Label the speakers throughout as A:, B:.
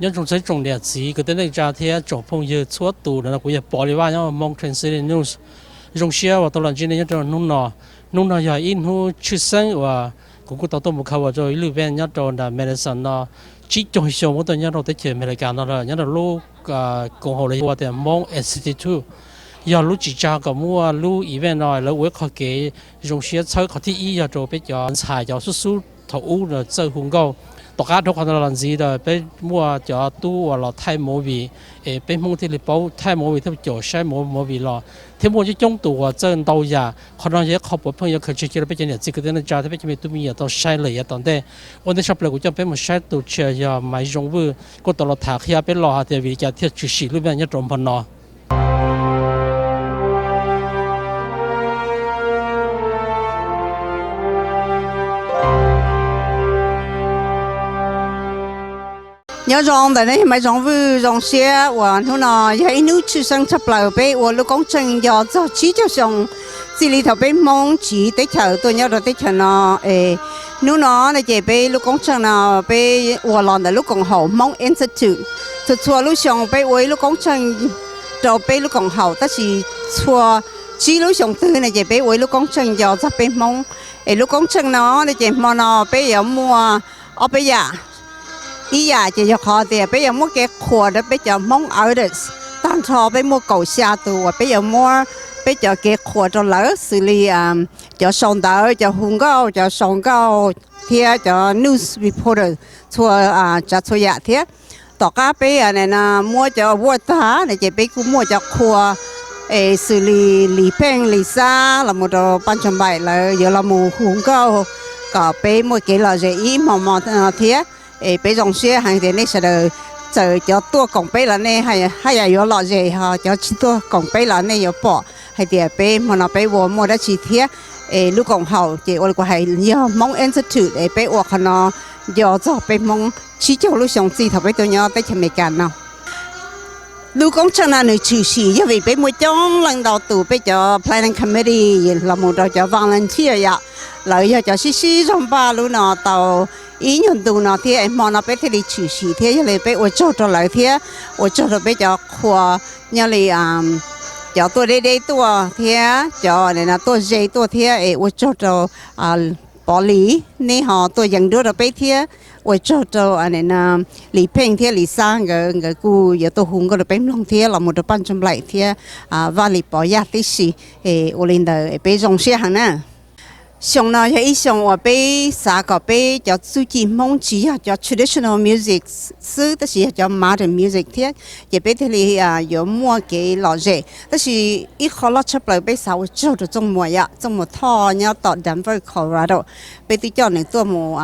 A: nhân trong trồng địa chỉ cái tên này ra thế trồng phong như chúa tù là cũng như bỏ đi vào nhau mong translate news trong xe và tôi làm chuyện này nhân trong nung nọ giờ in hu chữ sinh và cũng có tao một khâu rồi lưu bên nhân trong là medicine nó chỉ trong số một tôi nhân trong tới chuyện American nó là nhân trong lúc cộng hòa là thì Hmong Institute giờ lúc chỉ cho cái mua lúc event này lúc work họ cái trong xe chơi họ thì ý giờ rồi bây giờ xài giờ số thầu là chơi hùng câu tất cảทุกคนเราลันซีเดไปมัวจะตู้ว่าเราไทยโมวีไปมองที่เราเป้าไทยโมวีที่จะใช้โมวีเราที่มัวจะจ้องตัวเจนตัวยาคนเราจะเขาบอกเพิ่งจะเคยเชื่อไปเจอเนี่ยสิ่งที่นั่นจะที่ไปจะมีตัวมีต้องใช้เลยตอนเด็กวันที่ชอบเลยกูจะไปมันใช้ตัวเชื่อยาไม่ยงวูก็ตลอดถากยาไปรอหาแต่วิจารณ์ที่จุดสีรูปแบบนี้ตรงพนอ
B: nhớ rong tại đây mà rong vui rong xe và nó nói hay nếu chưa sang chấp lại bé và lúc công trình giờ cho chỉ cho xong chỉ li thầu bé mong chỉ tới chờ tôi nhớ rồi tới chờ nó nếu nó là chỉ bé lúc công trình nào bé và làm là lúc còn hậu Hmong Institute thực sự lúc xong bé với lúc công trình rồi bé lúc còn hậu tất chỉ chua chỉ lúc xong tư này chỉ bé với lúc công trình giờ cho bé mong lúc công trình nó là chỉ mà nó bé giờ mua ở bây giờ ý giờ chỉ cho họ thì bây giờ mua cái khóa đó bây giờ Hmong artist tan thọ bây mua cầu xa tù bây giờ mua bây giờ cái khóa cho lỡ xử lý cho sòng đỡ cho hùng cao cho sòng cao thì cho news reporter cho dạ thế tất cả bây giờ này là mua cho vua ta này chỉ bây cũng mua cho khóa xử lý lý pen lý sa là một đồ ban trăm bài là giờ là một hùng cao cả bây mua cái là gì ý mà thế bây giờ xe hàng thì này sẽ được chờ cho tua cổng bây là này hay là có lọ gì ha cho chỉ tua cổng bây là này có bỏ hay thì bây mà nó bây giờ mua đã chỉ thế lúc cổng hậu thì tôi có hay nhiều Hmong Institute bây giờ nó giờ cho bây Hmong chỉ cho lúc xong gì thôi bây tôi nhớ tới chừng mấy cái nào lúc công trình là người chủ sĩ vì bây mỗi trong lần đầu tụ bây giờ planning committee là một đội cho volunteer vậy lợi giờ cho xí trong ba lúc nào tàu ý nhận tụ nào thì em mong nó bây thì chủ sĩ thế là bây giờ cho lại thế cho rồi bây giờ khoa như là cho tôi đây tôi thế cho này là tôi dây tôi thế cho bỏ lý nên họ tôi dành đứa rồi bây thế cho này là lý pen thế lý sang người cô giờ tôi hùng có được bém long thế là một đôi ban trong lại thế và lý bỏ ra tí gì lên đời bây giờ xe hàng nè xong nào cho ý xong ở bây xã có bây cho suy chỉ mong chỉ cho traditional music sư tức là cho modern music thế giờ bây thì có mua cái lọ rẻ tức là ít khó lót chấp lại bây xã cho được trong mùa thọ nhau tại Denver Colorado bây thì cho nhữngตัวmùa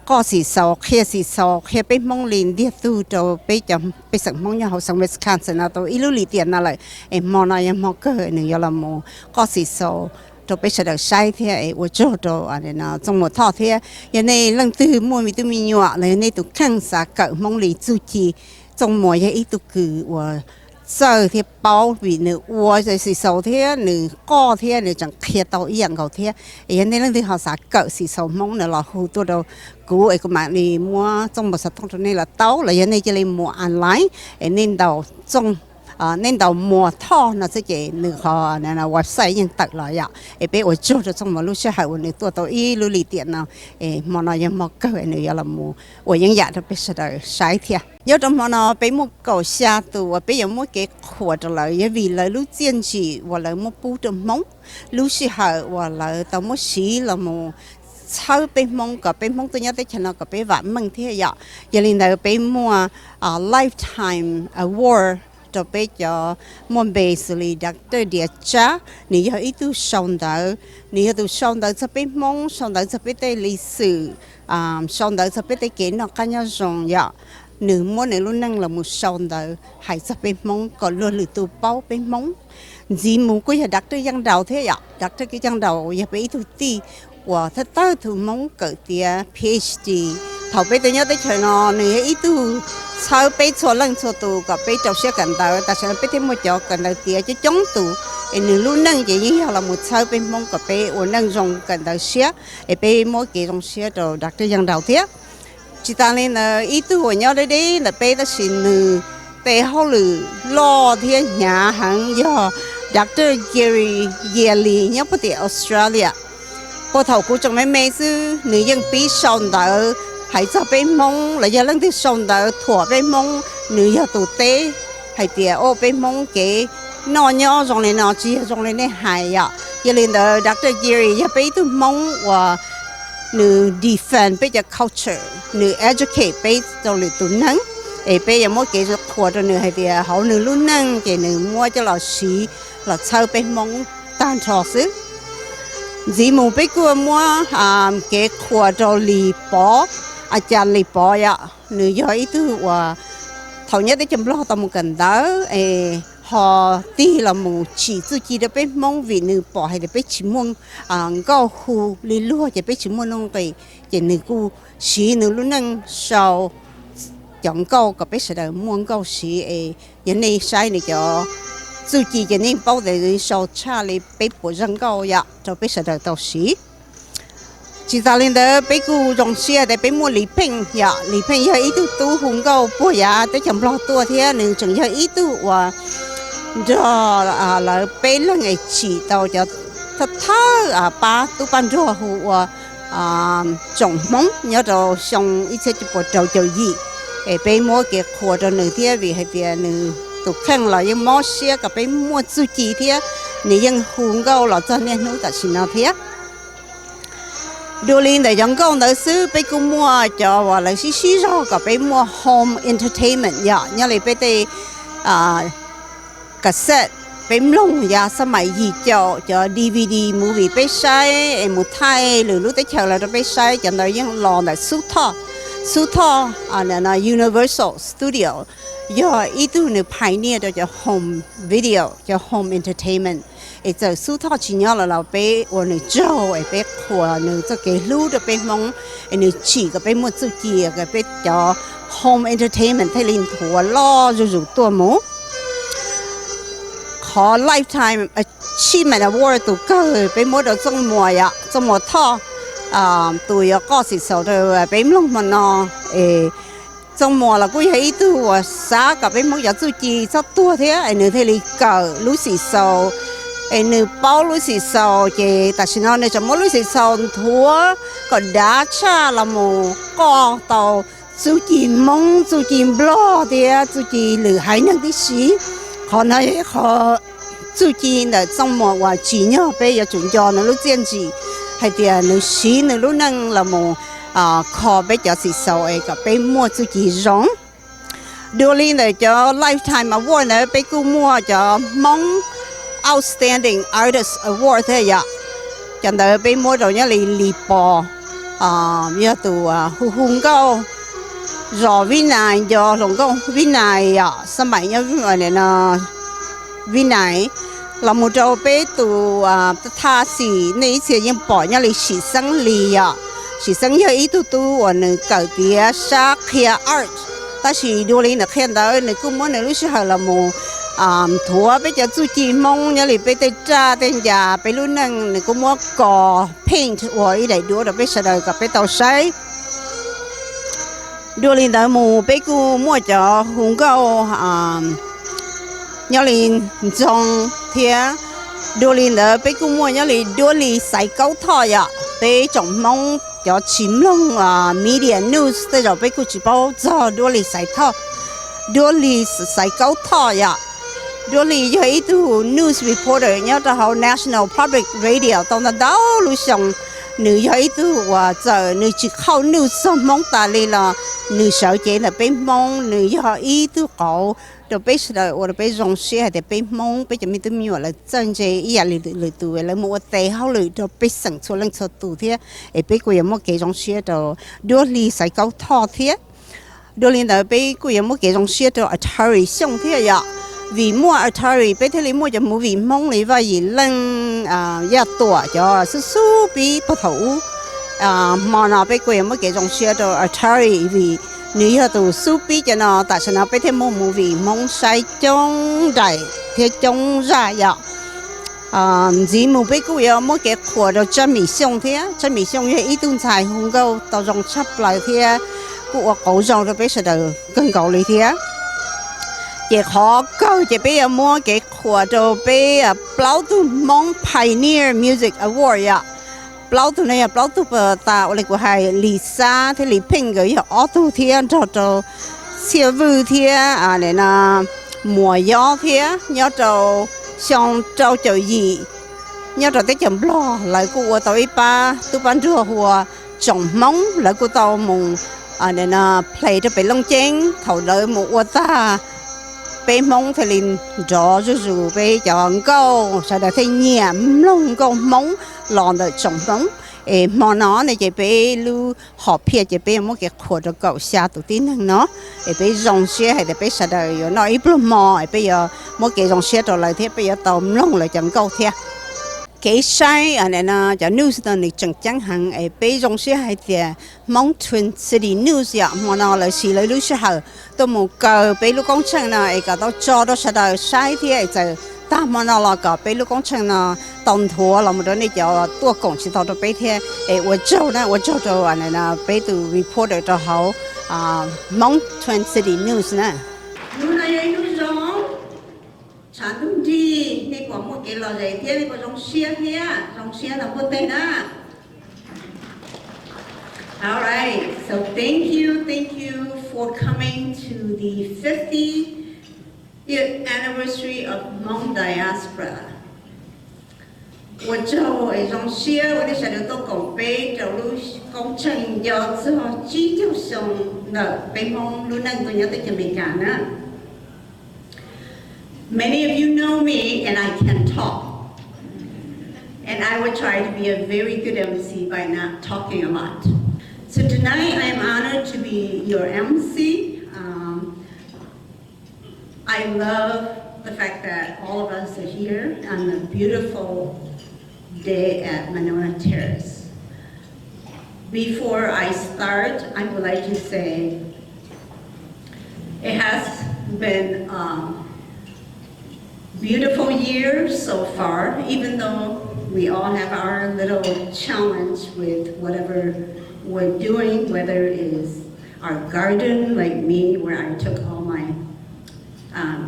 B: có sĩ số khi bây mong lên đi tu cho bây giờ bây giờ mong nhau học sang Wisconsin nào tôi ít lưu lý tiền nào lại em mong này em mong cơ hội nữa là mùa có sĩ số cho bây giờ được sai thế我做到anh nó trong một thọ thế giờ này lần thứ mua mi tu mi nhọ này này tu khang sa cỡ mong lý chu chi trong mùa giờ ít tu cử và giờ thì bao vì nữa và rồi sĩ số thế nữa co thế nữa chẳng kia tàu ý dạng cầu thế giờ này lần thứ họ sa cỡ sĩ số mong nữa là hồ tôi đâu cũ ấy của bạn đi mua trong một sản phẩm này là tàu là giờ này chỉ lên mua online nên đầu trong nên đầu mùa thọ nó sẽ chỉ nửa họ là website nhưng tận lại vậy bây giờ cho cho trong một lúc sẽ hậu này tôi ý lưu lý tiền nào mà nóยังmà cơ này là mùa ở những dạng đó bây giờ sai thiệt nhớ trong mà nó bây một cầu xa tù bây giờ một cái khóa trở lại vì là lúc tiên chỉ và là một bút trong móng lúc sẽ hậu và là tao một xí là một sau bên mong có bên mong tôi nhớ tới cho nó có bên vạn mừng thế vậy giờ lên đây bên mua lifetime award cho bây giờ môn bề xử lý đặc biệt địa chất nếu như ít tu song đỡ nếu như tu song đỡ cho bên mong song đỡ cho bên tây lịch sử song đỡ cho bên tây kiến nó cá nhân rộng vậy nếu muốn nếu luôn năng là một song đỡ hãy cho bên mong còn luôn lựa tu bao bên mong gì muốn có đặc biệt dân đầu thế vậy đặc biệt cái dân đầu giờ bên tu ti và thật tới tu mong cỡ tia PhD thầu bây tôi nhớ tới chuyện nó nếu ít tu sau bây số lần số tù có bây trong xe cần đầu ta sẽ bây thêm một chỗ cần đầu tia cho chống tù nếu luôn nâng chỉ như là một sau bây mong có bây ở nâng rồng cần đầu xe bây mỗi kỳ rồng xe đồ đặt cho dân đầu thế chỉ ta nên là ý tư của nhau đấy là bây giờ xin nữ để họ lử lo thiên nhà hàng do Dr. Gary Yearly nhớ bất Australia bộ thầu của trong mấy sư nữ dân bí sòng đỡ hãy cho bên mông là do lần thứ sòng đỡ thua bên mông nữ do tụ tế hãy tiệt ô bên mông cái nó nhỏ trong này nó chỉ trong này hại ạ giờ lên đó Dr. Gary giờ bây tụ mông và nữ defend bây giờ culture nữ educate bây trong này tụ năng bây giờ mỗi cái thua cho nữ hãy tiệt họ nữ luôn năng cái nữ mua cho là xí là sau bên mông tan trò xứ dì mù bây giờ mua cái thua cho lì bó chăn lì bó ya nữ do ý tư và thầu nhất để chăm lo tao một cần đó họ đi là một chỉ tự chỉ được bên mong vì nữ bỏ hay được bên chỉ mong cao khu lì lúa chỉ bên chỉ mong nông cái chỉ nữ cu xí nữ luôn năng sau chọn cao cái bên sẽ được mong cao xí hiện nay sai này cho tự chỉ cho nên bao để sau cha lì bên bộ răng cao ya cho bên sẽ được tao xí chỉ ta lên đó bây giờ dùng xe để bây mua lý pin ya ít tu hùng cao bữa ya để chăm lo tua thế nên chẳng ya ít tu và cho là bây là ngày chỉ tàu cho thật thà ba tu ban cho hù trồng móng nhớ rồi xong ít sẽ chụp trâu trâu gì bây mua cái khô cho nữ thế vì hay vì nữ tụ khăn là những món xe cả bây mua chú chỉ thế nữ dân hùng cao là cho nên nó ta xin nào thế đưa lên để dân công đại sứ bây giờ mua cho và lại xí rồi cả bây mua home entertainment ya nhớ lại bây đây cassette bây lông ya sao mày gì cho DVD movie bây sai một thay rồi lúc tới chờ là bây sai cho nó những lò là su thọ là Universal Studio do ý tưởng này pioneer cho home video cho home entertainment giờ số thọ chỉ nhớ là bé ở nơi châu bé của nơi cho cái lú được bé mong nơi chỉ cái bé mua chú kia cái bé cho home entertainment thay linh thua lo rồi tua mố khó lifetime achievement award tụ cơ bé mua được trong mùa thọ tụi có sự sau rồi bé mong mà nó trong mùa là cũng thấy tu và xã cả bé mong giờ chú chi sao tua thế nơi thay linh cờ lú sự sau nữ bao lúc xí sau thì ta xin nói cho mỗi lúc xí sau thua còn đá cha là một con tàu chú chỉ mong chú chỉ lo thì chú chỉ lử hai năng tí xí họ nói họ chú chỉ là trong mùa và chỉ nhớ bây giờ chuẩn cho nó lúc tiên gì hay thì nữ xí nữ lúc năng là một kho bây giờ xí sau ấy cả bây mua chú chỉ rong đưa lên để cho lifetime award này bây giờ mua cho mong Outstanding Artist Award thế ya, chẳng đợi bây mua rồi nhá lì bò, nhớ từ hùng cao, rồi vin này giờ hùng cao vin này ya, sao mày nhớ vin này là vin này là một trâu bé từ tha xì này xì những bỏ nhá lì xì sang lì ya, xì sang nhớ ít tu ở nơi cởi tía sa kia art, ta xì đua lên là khen đó nơi cũng muốn nơi lúc xưa là một thua bây giờ chú chỉ mong nhớ lại bây giờ cha tên già bây lúc năng cũng mua cỏ paint rồi để đua được bây giờ đời gặp bây tàu sấy đua lên đời mù bây giờ mua cho hùng cao nhớ lên trong thế đua lên đời bây giờ mua nhớ lại đua lên sấy câu thọ ya bây trong mong cho chim lông media news bây giờ bây giờ chỉ bảo cho đua lên sấy thọ đua lên sấy câu thọ ya đôi khi thấy tu news reporter nhớ ra họ National Public Radio tao nó đào lưu xong nữ thấy tu và giờ nữ chỉ khâu news xong mong ta lên là nữ sợ chế là bên mong nữ do ý tu cậu rồi bây giờ ở bây giờ xe thì bên mong bây giờ mình tu nhiều là chân chế ý là lười tu là một tệ hậu lười rồi bây giờ số lần số tu thế ở bây giờ một cái trong xe rồi đôi khi sai câu thọ thế đôi khi là bây giờ một cái trong xe rồi Atari xong thế ya vì mua Atari bây giờ mua cho mua vì mong lấy vào gì lần ya tuổi cho su bị bắt đầu mà nó bây giờ mới cái trong xe cho Atari vì nếu từ su bị cho nó tại sao nó bây giờ mua vì mong sai trong đại thế trong ra ya chỉ mua bây giờ mới cái khóa cho chân mỹ xong thế chân mỹ xong như ít tuần xài không câu tao trong chấp lại thế của cổ rong rồi bây giờ cần cầu lý thế chỉ khó câu chỉ bây giờ mua cái khóa rồi bây giờ bao tu Hmong Pioneer Music Award ya bao tu này bao tu tạo lại của hai Lisa thì Lý Pink cái auto thiên cho siêu vui thiên này là mùa gió thiên nhớ cho xong cho gì nhớ cho tới chấm lo lại của tàu ipa tu ban rùa hùa trồng móng lại của tàu mùng này là play cho bé lông chén thầu đợi một ô ta bé móng thì liền rõ rồi bé chọn câu sau đó thì nhảm lông câu móng lòn đợi trồng móng mà nó này chỉ bé lu họp phía chỉ bé một cái khuôn cho cậu xa tụ tin thằng nó bé rong xe hay là bé sau đó nó ít lắm mà bây giờ một cái rong xe rồi lại thế bây giờ tàu lông lại chẳng câu thế cái sai này là cho news này chẳng chẳng hạn bây giờ sẽ hay thì Hmong Twin City News ya mà nó là xí lấy lúc sau tôi muốn cái bây lúc công trình này cái đó cho đó sẽ là sai thì giờ ta mà nó là cái bây lúc công trình là tổng thua là một đứa này cho tôi công chỉ thao đó bây thế tôi cho này là bây từ reporter cho họ Hmong Twin City News nè
C: sản phẩm gì này có một cái lò giấy thế này có rong xe là có tên á. All right, so thank you for coming to the 50th anniversary of Hmong diaspora. 我做rong xe，我哋成日都講俾做工程要做指標上嘅，俾Hmong luôn năng tôi nhớ tới Jamaica nữa. Many of you know me and I can talk. And I will try to be a very good MC by not talking a lot. So tonight I am honored to be your MC. I love the fact that all of us are here on a beautiful day at Monona Terrace. Before I start, I would like to say it has been beautiful year so far, even though we all have our little challenge with whatever we're doing, whether it is our garden, like me, where I took all my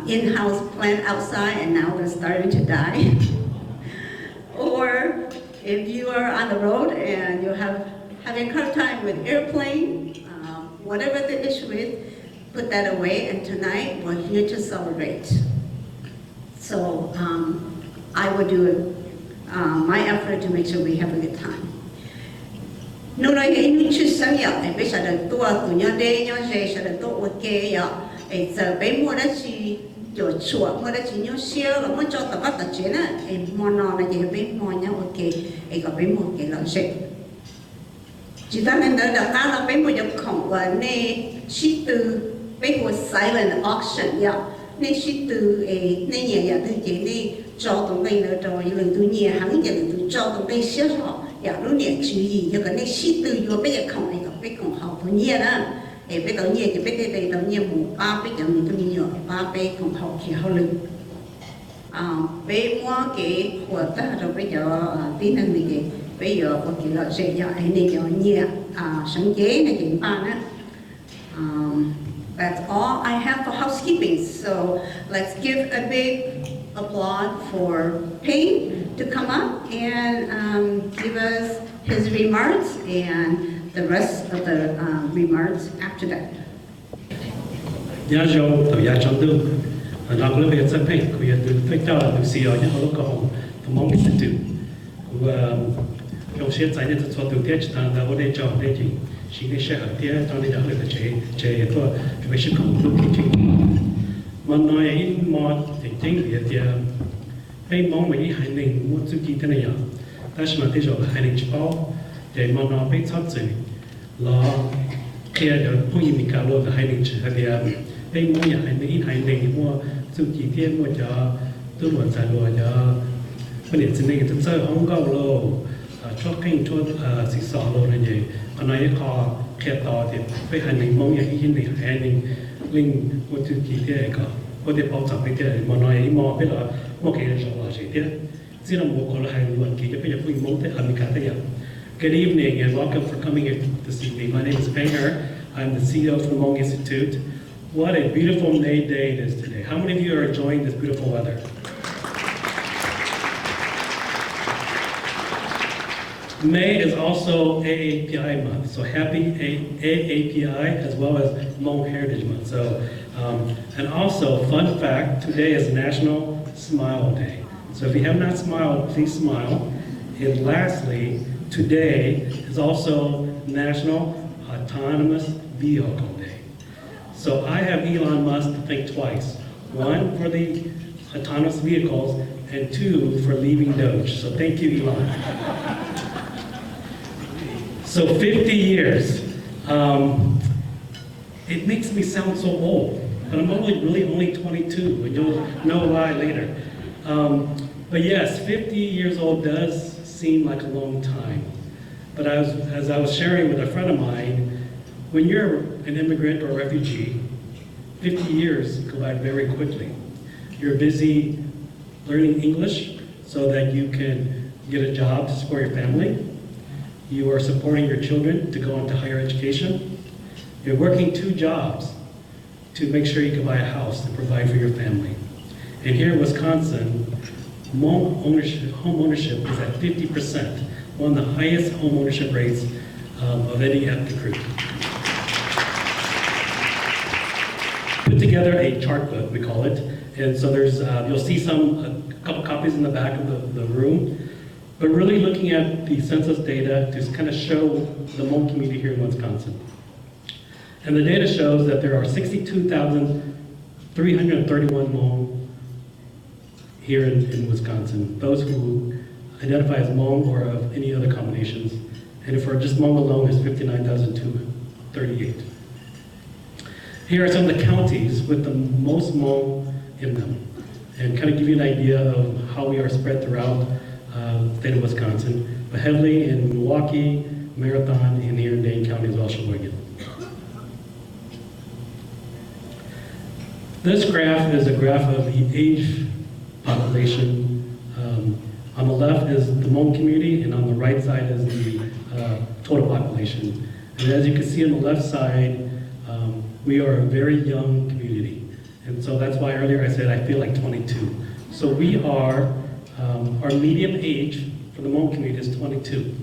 C: in-house plant outside and now they're starting to die. Or if you are on the road and you're having a hard time with airplane, whatever the issue is, put that away, and tonight we're here to celebrate. So I will do my effort to make sure we have a good time. Nếu nói cái những chuyện sáng giờ thì bây giờ là tôi tụi nhau đây nhau dễ sẽ là tôi ok giờ giờ bây mua đó chỉ chỗ chuột mua đó chỉ nhau xíu là muốn cho tập bắt tập chiến á mua nó là gì bây mua nhau ok có bây mua cái là dễ chỉ ta nên đợi ta là bây mua nhập khổng và nè chỉ từ bây mua silent auction giờ nên chỉ từ nên nhà nhà từ chế đi cho tụi đây nữa rồi lần từ nhà hắn giờ lần từ cho tụi đây xíu họ giờ lúc này chú ý cho cái này chỉ từ vô bây giờ không ai gặp bây còn học tụi nhà đó bây tụi nhà thì bây đây tụi nhà mù ba bây giờ mình tụi nhà ba bây còn học thì họ lưng bây mua cái của ta rồi bây giờ tin rằng này cái bây giờ có cái loại sẽ giờ anh này giờ nhà sáng chế này cái ba đó. That's all I have for housekeeping. So let's give a big applause for Payne to come up and give us his remarks and the rest of the remarks after that.
D: Nhà giàu từ nhà trong đường, nó có lẽ sẽ phảiคุยtừ tất cả từ xí ở nhà họ có hồng, tôi mong muốn từ, trong xe chạy nên tôi từ tiết chúng ta có thể chọn để chỉ để xe ở tiết trong này đã được chế tôi phải sử dụng lúc khi mà nói mà chính thì cái mong mấy hai nghìn muốn chụp kỹ thế này à, ta sẽ mà thấy rồi hai nghìn chụp bao, để mà nó bị thoát rồi, là khi ở phong yên mình cả luôn là hai nghìn chụp hay là cái mong nhà hai nghìn mua chụp kỹ thế mua cho tôi muốn giải luôn cho vấn đề chính này tôi chơi không có luôn, cho kinh cho sinh sản luôn là gì, còn nói khó khiต่อthì phải hai nghìn mong nhà yên này hai nghìn linh mua chụp kỹ thế có có thể bảo đảm cái mà nói mà bây giờ một cái số là gì thế, chỉ là một cái là hai luận kỳ cho bây giờ phụ mong thế làm cái thế nào. Good evening and welcome for coming in this evening. My name is Banger. I'm the CEO of the Hmong Institute. What a beautiful May day it is today. How many of you are enjoying this beautiful weather? May is also AAPI month, so happy AAPI as well as Hmong Heritage Month. So, and also, fun fact, today is National Smile Day. So if you have not smiled, please smile. And lastly, today is also National Autonomous Vehicle Day. So I have Elon Musk to thank twice. One, for the autonomous vehicles, and two, for leaving Doge. So thank you, Elon. So 50 years. It makes me sound so old, but I'm really only 22, and you'll know why later. But yes, 50 years old does seem like a long time. But as I was sharing with a friend of mine, when you're an immigrant or a refugee, 50 years go by very quickly. You're busy learning English so that you can get a job to support your family. You are supporting your children to go into higher education. You're working 2 jobs to make sure you can buy a house and provide for your family. And here in Wisconsin, home ownership is at 50%, one of the highest home ownership rates of any ethnic group. Put together a chart book, we call it, and so there's you'll see a couple copies in the back of the room. But really looking at the census data to kind of show the Hmong community here in Wisconsin. And the data shows that there are 62,331 Hmong here in Wisconsin, those who identify as Hmong or of any other combinations. And for just Hmong alone, there's 59,238. Here are some of the counties with the most Hmong in them, and kind of give you an idea of how we are spread throughout the state of Wisconsin, but heavily in Milwaukee, Marathon, and here in Dane County as well, Sheboygan. This graph is a graph of the age population. On the left is the Hmong community, and on the right side is the total population. And as you can see on the left side, we are a very young community. And so that's why earlier I said I feel like 22. So we are, our median age for the Hmong community is 22.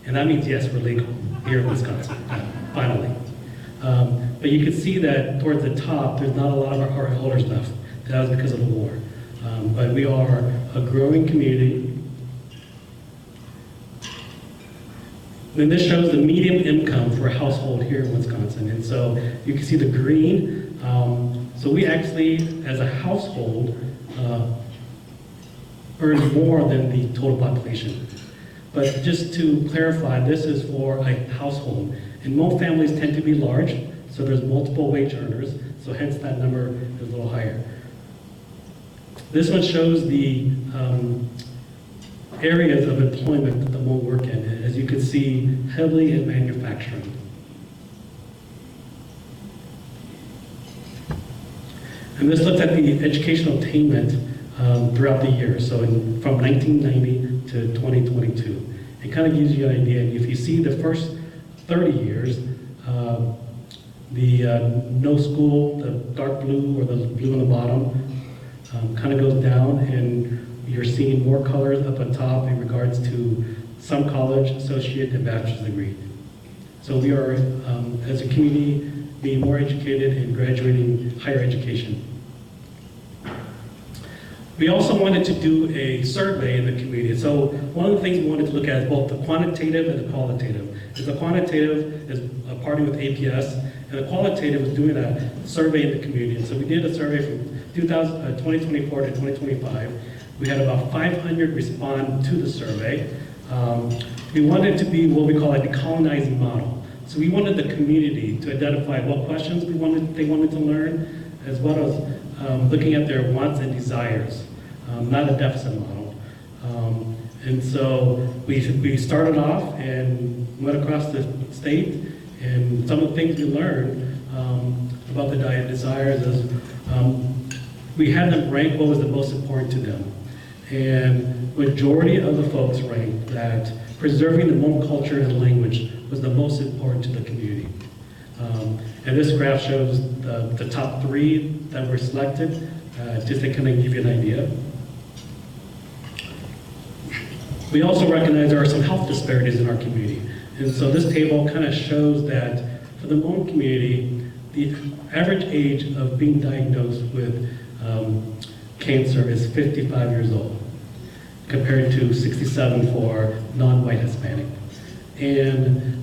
D: And that means, yes, we're legal here in Wisconsin, finally. But you can see that towards the top, there's not a lot of our elders left. That was because of the war. But we are a growing community. And this shows the median income for a household here in Wisconsin. And so you can see the green. So we actually, as a household, earn more than the total population. But just to clarify, this is for a household. And most families tend to be large, so there's multiple wage earners, so hence that number is a little higher. This one shows the areas of employment that the Hmong work in. As you can see, heavily in manufacturing. And this looks at the educational attainment throughout the year, so from 1990 to 2022. It kind of gives you an idea. If you see the first 30 years, the no school, the dark blue or the blue on the bottom, kind of goes down, and you're seeing more colors up on top in regards to some college, associate, and bachelor's degree. So we are, as a community, being more educated and graduating higher education. We also wanted to do a survey in the community. So one of the things we wanted to look at is both the quantitative and the qualitative. The quantitative is a party with APS, and the qualitative is doing a survey in the community. And so we did a survey from 2024 to 2025. We had about 500 respond to the survey. We wanted to be what we call a decolonizing model. So we wanted the community to identify what questions they wanted to learn, as well as looking at their wants and desires, not a deficit model. And so we started off and went across the state, and some of the things we learned about the desires is we had them rank what was the most important to them. And majority of the folks ranked that preserving the Hmong culture and language was the most important to the community. And this graph shows the top 3 that were selected, just to kind of give you an idea. We also recognize there are some health disparities in our community. And so this table kind of shows that for the Hmong community, the average age of being diagnosed with cancer is 55 years old, compared to 67 for non-white Hispanic. And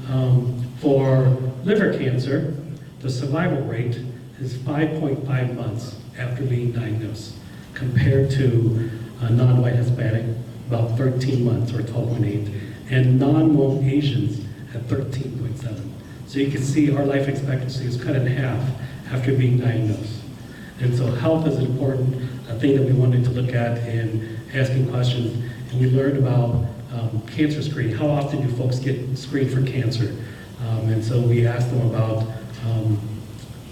D: for liver cancer, the survival rate is 5.5 months after being diagnosed, compared to non-white Hispanic, about 13 months or 12.8, and non-Hmong Asians at 13.7. So you can see our life expectancy is cut in half after being diagnosed. And so health is an important thing that we wanted to look at in asking questions. And we learned about cancer screening. How often do folks get screened for cancer? And so we asked them about,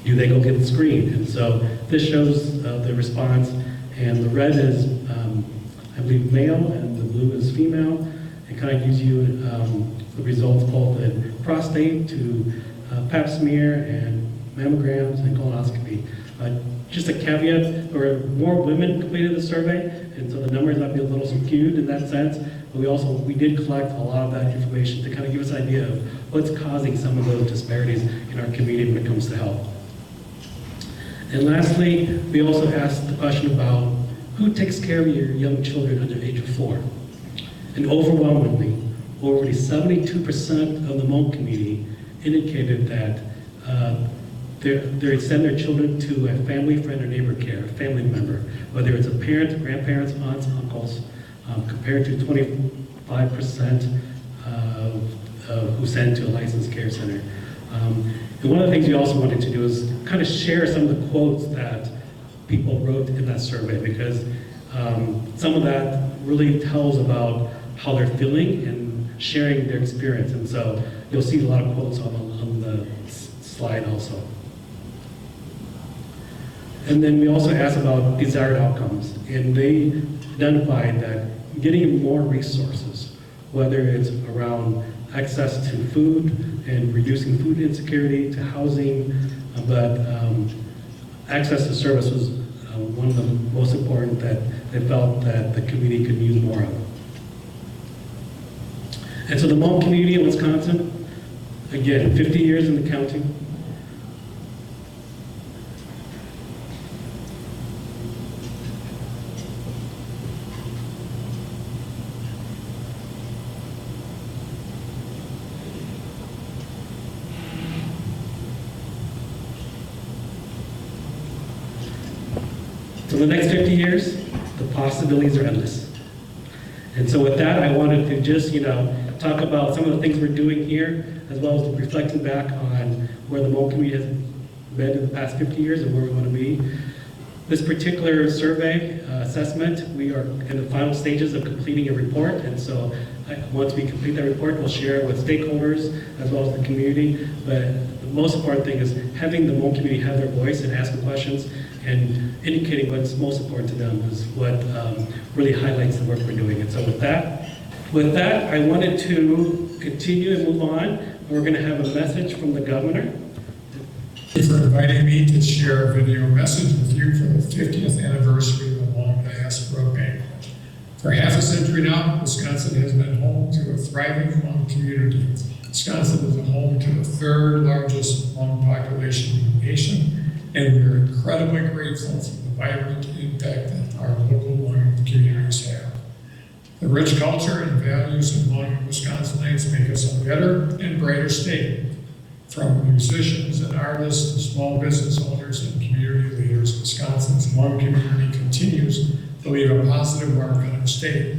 D: do they go get screened? And so this shows the response, and the red is, I believe, male, and the blue is female. It kind of gives you the results both in prostate to pap smear and mammograms and colonoscopy. Just a caveat, there were more women completed the survey, and so the numbers might be a little skewed in that sense, but we did collect a lot of that information to kind of give us an idea of what's causing some of those disparities in our community when it comes to health. And lastly, we also asked the question about who takes care of your young children under the age of 4? And overwhelmingly, over 72% of the Hmong community indicated that they send their children to a family, friend, or neighbor care, a family member, whether it's a parent, grandparents, aunts, uncles, compared to 25% who send to a licensed care center. And one of the things we also wanted to do is kind of share some of the quotes that people wrote in that survey, because some of that really tells about how they're feeling and sharing their experience. And so you'll see a lot of quotes on the slide also. And then we also asked about desired outcomes, and they identified that getting more resources, whether it's around access to food and reducing food insecurity, to housing, but access to service was one of the most important that they felt that the community could use more of. And so the Hmong community in Wisconsin, again, 50 years in the county. So the next 50 years, the possibilities are endless. And so with that, I wanted to just, talk about some of the things we're doing here, as well as reflecting back on where the Hmong community has been in the past 50 years and where we want to be. This particular survey assessment, we are in the final stages of completing a report, and so once we complete that report, we'll share it with stakeholders as well as the community. But the most important thing is having the Hmong community have their voice and asking questions and indicating what's most important to them is what really highlights the work we're doing. And so with that, I wanted to continue and move on. We're going to have a message from the governor.
E: Thank you for inviting me to share a video message with you for the 50th anniversary of the Hmong Diaspora Banquet. For half a century now, Wisconsin has been home to a thriving Hmong community. Wisconsin is home to the third largest Hmong population in the nation, and we are incredibly grateful for the vibrant impact that our local Hmong communities have. The rich culture and values of Hmong Wisconsinites make us a better and brighter state. From musicians and artists to small business owners and community leaders, Wisconsin's Hmong community continues to leave a positive mark on our state.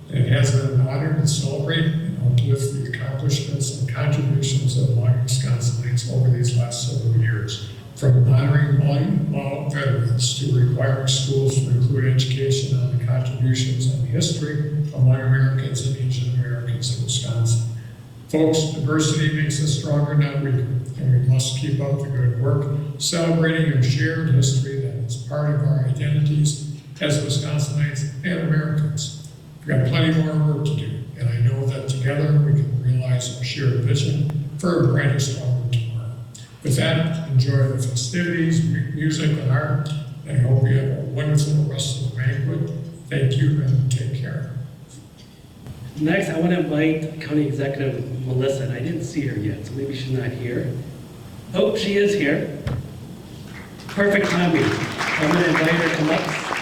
E: And it has been an honor to celebrate and uplift the accomplishments and contributions of Hmong Wisconsinites over these last several years. From honoring Hmong law veterans to requiring schools to include education on the contributions and history of Hmong Americans and Asian Americans in Wisconsin. Folks, diversity makes us stronger, not weaker, and we must keep up the good work, celebrating our shared history that is part of our identities as Wisconsinites and Americans. We've got plenty more work to do, and I know that together we can realize our shared vision for a brighter, stronger tomorrow. With that, enjoy the festivities, music, and art. And I hope you have a wonderful rest of the banquet. Thank you and take care.
D: Next, I want to invite County Executive Melissa, and I didn't see her yet, so maybe she's not here. Oh, she is here. Perfect timing. I'm going to invite her to come up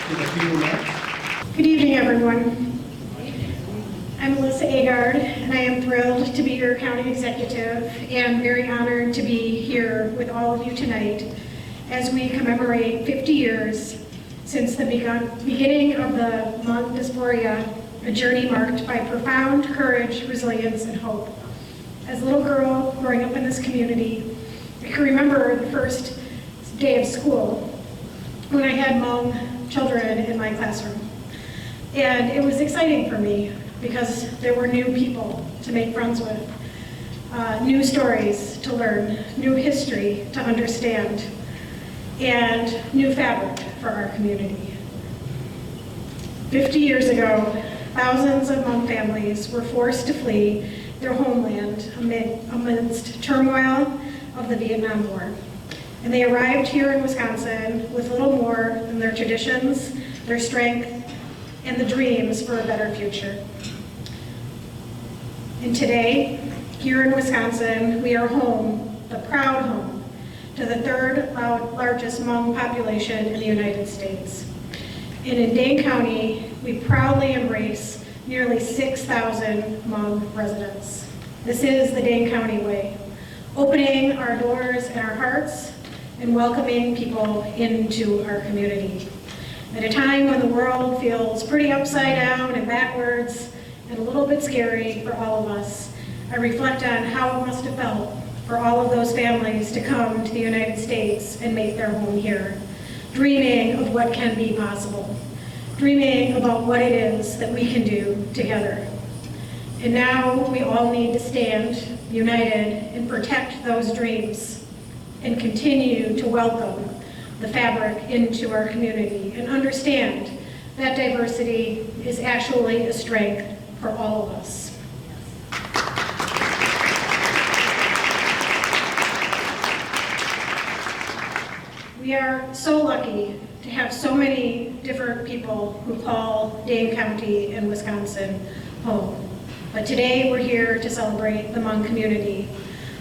D: with a few remarks.
F: Good evening, everyone. I'm Melissa Agard, and I am thrilled to be your county executive and very honored to be here with all of you tonight as we commemorate 50 years since the beginning of the Hmong Diaspora, a journey marked by profound courage, resilience, and hope. As a little girl growing up in this community, I can remember the first day of school when I had Hmong children in my classroom. And it was exciting for me because there were new people to make friends with, new stories to learn, new history to understand, and new fabric for our community. 50 years ago, thousands of Hmong families were forced to flee their homeland amidst turmoil of the Vietnam War. And they arrived here in Wisconsin with little more than their traditions, their strength, and the dreams for a better future. And today, here in Wisconsin, we are home, the proud home, to the third largest Hmong population in the United States. And in Dane County, we proudly embrace nearly 6,000 Hmong residents. This is the Dane County way, opening our doors and our hearts and welcoming people into our community. At a time when the world feels pretty upside down and backwards and a little bit scary for all of us, I reflect on how it must have felt for all of those families to come to the United States and make their home here, dreaming of what can be possible, dreaming about what it is that we can do together. And now we all need to stand united and protect those dreams and continue to welcome the fabric into our community and understand that diversity is actually a strength for all of us. We are so lucky to have so many different people who call Dane County and Wisconsin home. But today we're here to celebrate the Hmong community,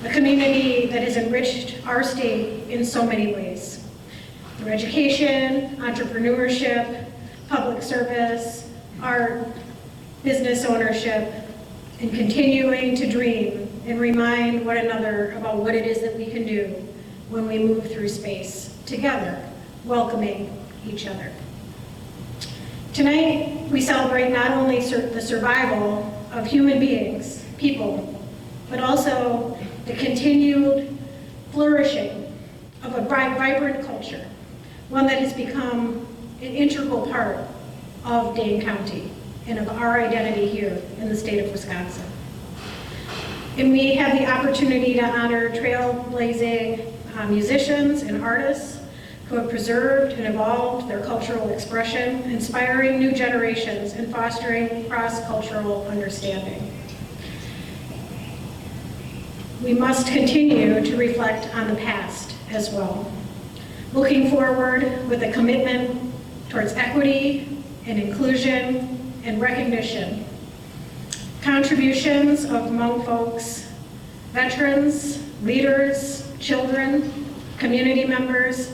F: a community that has enriched our state in so many ways. Through education, entrepreneurship, public service, art, business ownership, and continuing to dream and remind one another about what it is that we can do when we move through space together, welcoming each other. Tonight, we celebrate not only the survival of human beings, people, but also the continued flourishing of a vibrant culture, one that has become an integral part of Dane County and of our identity here in the state of Wisconsin. And we have the opportunity to honor trailblazing musicians and artists who have preserved and evolved their cultural expression, inspiring new generations and fostering cross-cultural understanding. We must continue to reflect on the past as well, looking forward with a commitment towards equity and inclusion and recognition. Contributions of Hmong folks, veterans, leaders, children, community members,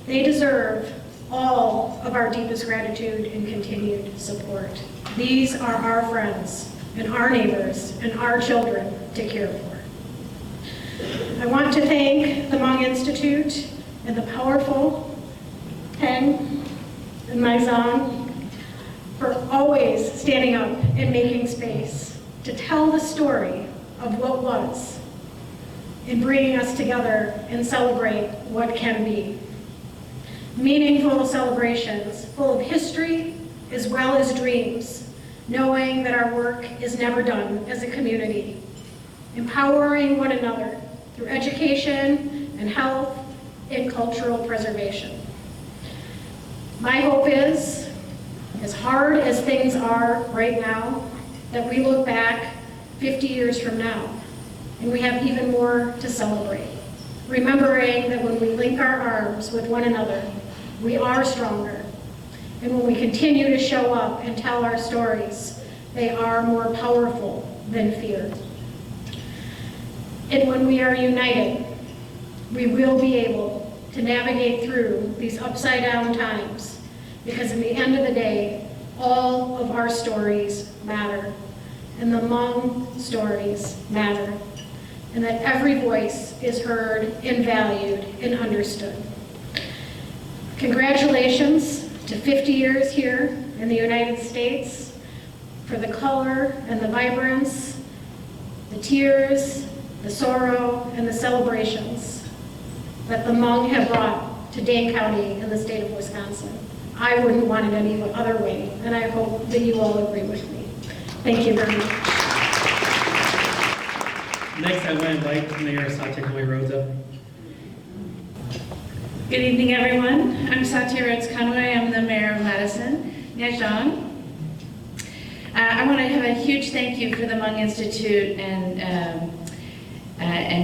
F: they deserve all of our deepest gratitude and continued support. These are our friends and our neighbors and our children to care for. I want to thank the Hmong Institute and the powerful Peng and Maizong for always standing up and making space to tell the story of what was and bringing us together and celebrate what can be. Meaningful celebrations full of history as well as dreams, knowing that our work is never done as a community, empowering one another through education and health and cultural preservation. My hope is, as hard as things are right now, that we look back 50 years from now and we have even more to celebrate. remembering that when we link our arms with one another, we are stronger. And when we continue to show up and tell our stories, they are more powerful than fear. And when we are united, we will be able to navigate through these upside down times, because in the end of the day, all of our stories matter, and the Hmong stories matter, and that every voice is heard and valued and understood. Congratulations to 50 years here in the United States for the color and the vibrance, the tears, the sorrow, and the celebrations that the Hmong have brought to Dane County and the state of Wisconsin. I wouldn't want it any other way, and I hope that you all agree with me. Thank you very much.
D: Next, I want to invite Mayor Satya Conway-Rhodes up.
G: Good evening, everyone. I'm Satya Rhodes Conway. I'm the mayor of Madison. Nyajong. I want to have a huge thank you for the Hmong Institute and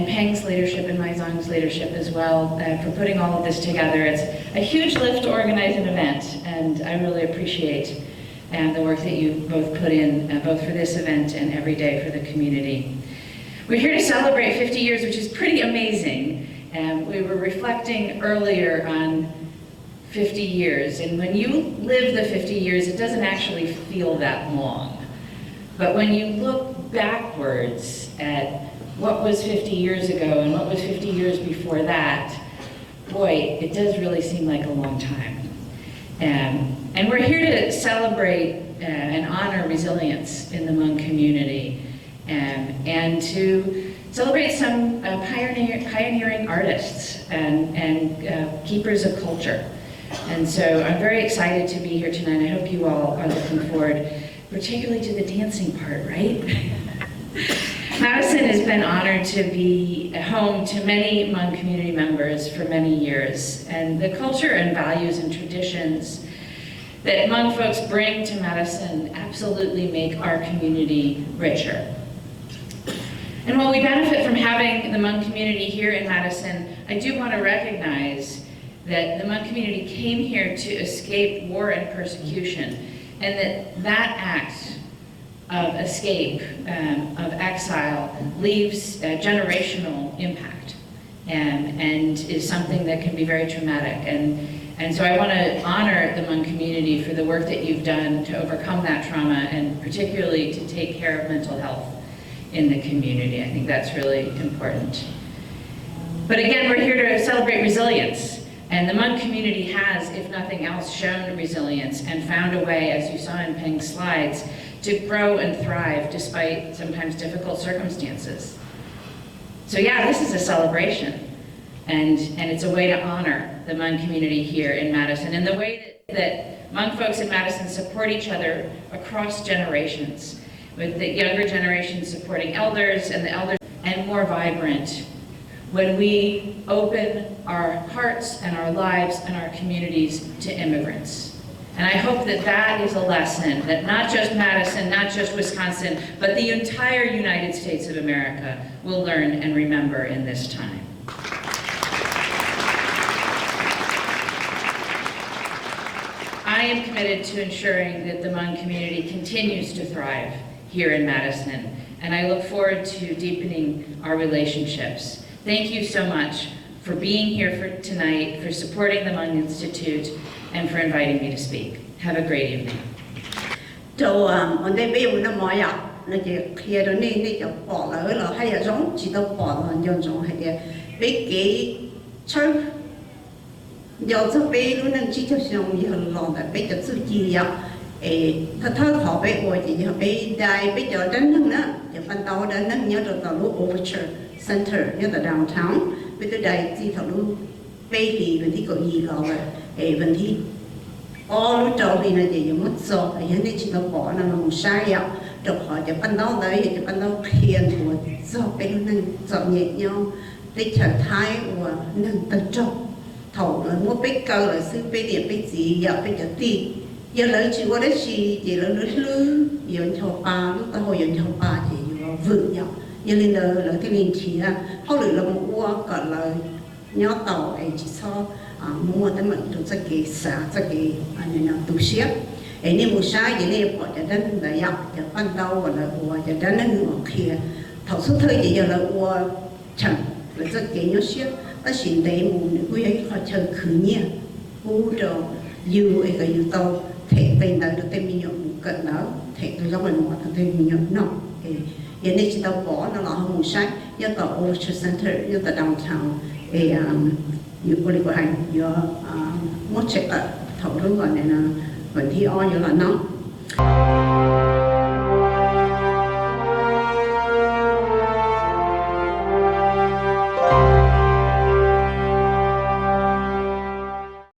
G: Peng's leadership and Maizong's leadership as well for putting all of this together. It's a huge lift to organize an event, and I really appreciate the work that you both put in, both for this event and every day for the community. We're here to celebrate 50 years, which is pretty amazing. We were reflecting earlier on 50 years, and when you live the 50 years, it doesn't actually feel that long. But when you look backwards at what was 50 years ago and what was 50 years before that, boy, it does really seem like a long time. And we're here to celebrate and honor resilience in the Hmong community, and to celebrate some pioneering artists and keepers of culture. And so I'm very excited to be here tonight. I hope you all are looking forward, particularly to the dancing part, right? Madison has been honored to be home to many Hmong community members for many years, and the culture and values and traditions that Hmong folks bring to Madison absolutely make our community richer. And while we benefit from having the Hmong community here in Madison, I do want to recognize that the Hmong community came here to escape war and persecution, and that act of escape, of exile, leaves a generational impact and is something that can be very traumatic. And so I want to honor the Hmong community for the work that you've done to overcome that trauma, and particularly to take care of mental health in the community. I think that's really important. But again, we're here to celebrate resilience. And the Hmong community has, if nothing else, shown resilience and found a way, as you saw in Peng's slides, to grow and thrive despite sometimes difficult circumstances. So yeah, this is a celebration. And it's a way to honor the Hmong community here in Madison, and the way that Hmong folks in Madison support each other across generations, with the younger generation supporting elders and the elders, and more vibrant when we open our hearts and our lives and our communities to immigrants. And I hope that that is a lesson that not just Madison, not just Wisconsin, but the entire United States of America will learn and remember in this time. I am committed to ensuring that the Hmong community continues to thrive here in Madison, and I look forward to deepening our relationships. Thank you so much for being here for tonight, for supporting the Hmong Institute, and for inviting me to speak. Have a great evening.
C: So, on đây bây giờ nó mới à, nó chỉ kia đó nên cho bỏ lỡ là hay là giống chỉ đâu bỏ là nhon giống hay là bây cái chơi giờ cho bây lúcนั้นchỉ cho xong giờ lòng là bây giờ tự chi ya, thơ họ bây giờ chỉ giờ bây giờ đến nâng nữa, giờ ban đầu đến nâng nhớ được tàu lúc Overture Center nhớ từ downtown, bây giờ đây chỉ tàu lúc bây thì vấn đề có gì lo là vấn đề lúc đầu thì là chỉ mất rồi, hiện nay chỉ có bỏ là một sai ạ, được họจะban đầu đấyจะban đầu khiên của do bây lúcนั้นdọn nhẹ nhau, để trở thái của nâng tận trọng thầu là mua bếp cơ là sư bếp điện bếp gì giờ bếp giờ ti giờ lấy chỉ có đấy chỉ là lư giờ cho ba lúc ta hồi giờ cho ba thì vượng nhau giờ lên là cái linh chỉ là họ lựa là một uo còn là nhớ tàu ấy chỉ so mua tới mình tụ cái kỳ xã cái anh nào tụ xếp ấy nên một sai vậy nên bỏ cho đến là dọc cho ban đầu và là của cho đến nó ngược kia thầu số thời thì giờ là của chẳng là rất kỳ nhớ xếp ta xin để một nữ quý ấy họ chờ khử nhia cú rồi dù ấy cái dù tàu thể tên đời được tên mình nhận cận đó thể tôi giống mình một thằng tên mình nhận nó vậy nên chỉ tàu bỏ nó là không một sai do tàu Ocean Center do tàu downtown thì dù có đi qua hành do mất chạy ở thầu đó gọi này là vẫn thi o như là nó